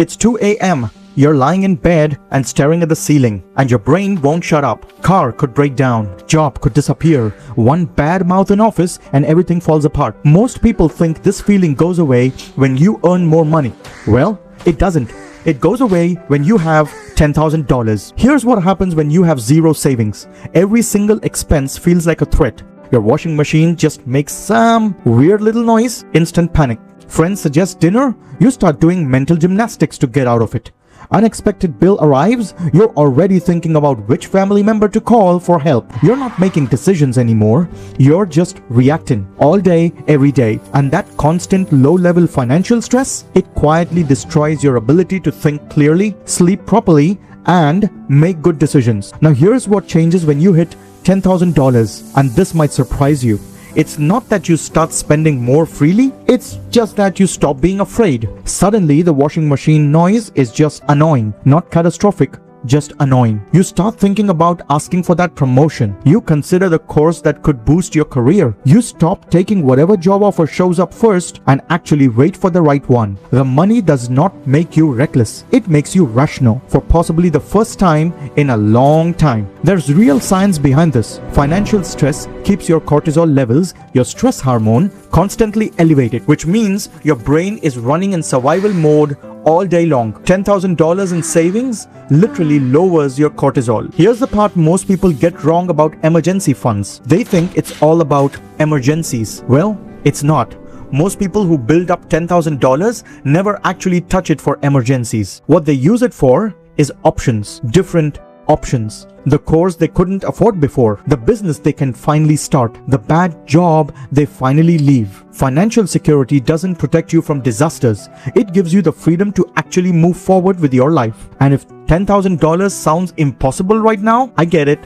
It's 2 a.m. You're lying in bed and staring at the ceiling, and your brain won't shut up. Car could break down, job could disappear, one bad mouth in office and everything falls apart. Most people think this feeling goes away when you earn more money. Well, it doesn't. It goes away when you have $10,000. Here's what happens when you have zero savings. Every single expense feels like a threat. Your washing machine just makes some weird little noise, instant panic. Friends suggest dinner, you start doing mental gymnastics to get out of it. Unexpected bill arrives, you're already thinking about which family member to call for help. You're not making decisions anymore, you're just reacting all day, every day. And that constant low-level financial stress, it quietly destroys your ability to think clearly, sleep properly, and make good decisions. Now here's what changes when you hit $10,000, and this might surprise you. It's not that you start spending more freely, it's just that you stop being afraid. Suddenly, the washing machine noise is just annoying, not catastrophic, just annoying. You start thinking about asking for that promotion. You consider the course that could boost your career. You stop taking whatever job offer shows up first and actually wait for the right one. The money does not make you reckless. It makes you rational for possibly the first time in a long time. There's real science behind this. Financial stress keeps your cortisol levels, your stress hormone, constantly elevated, which means your brain is running in survival mode all day long. $10,000 in savings literally lowers your cortisol. Here's the part most people get wrong about emergency funds. They think it's all about emergencies. Well, it's not. Most people who build up $10,000 never actually touch it for emergencies. What they use it for is options, different options. The course they couldn't afford before, the business they can finally start, the bad job they finally leave. Financial security doesn't protect you from disasters. It gives you the freedom to actually move forward with your life. And if $10,000 sounds impossible right now, I get it.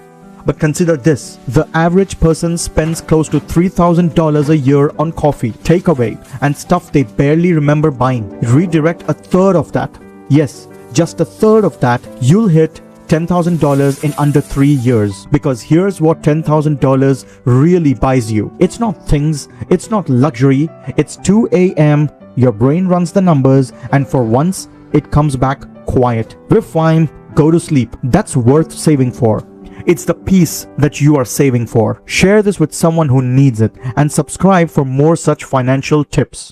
But consider this, the average person spends close to $3,000 a year on coffee, takeaway, and stuff they barely remember buying. Redirect a third of that. Yes, just a third of that, you'll hit $10,000 in under 3 years. Because here's what $10,000 really buys you. It's not things, it's not luxury, it's 2 a.m., your brain runs the numbers, and for once, it comes back quiet. We're fine, go to sleep. That's worth saving for. It's the peace that you are saving for. Share this with someone who needs it and subscribe for more such financial tips.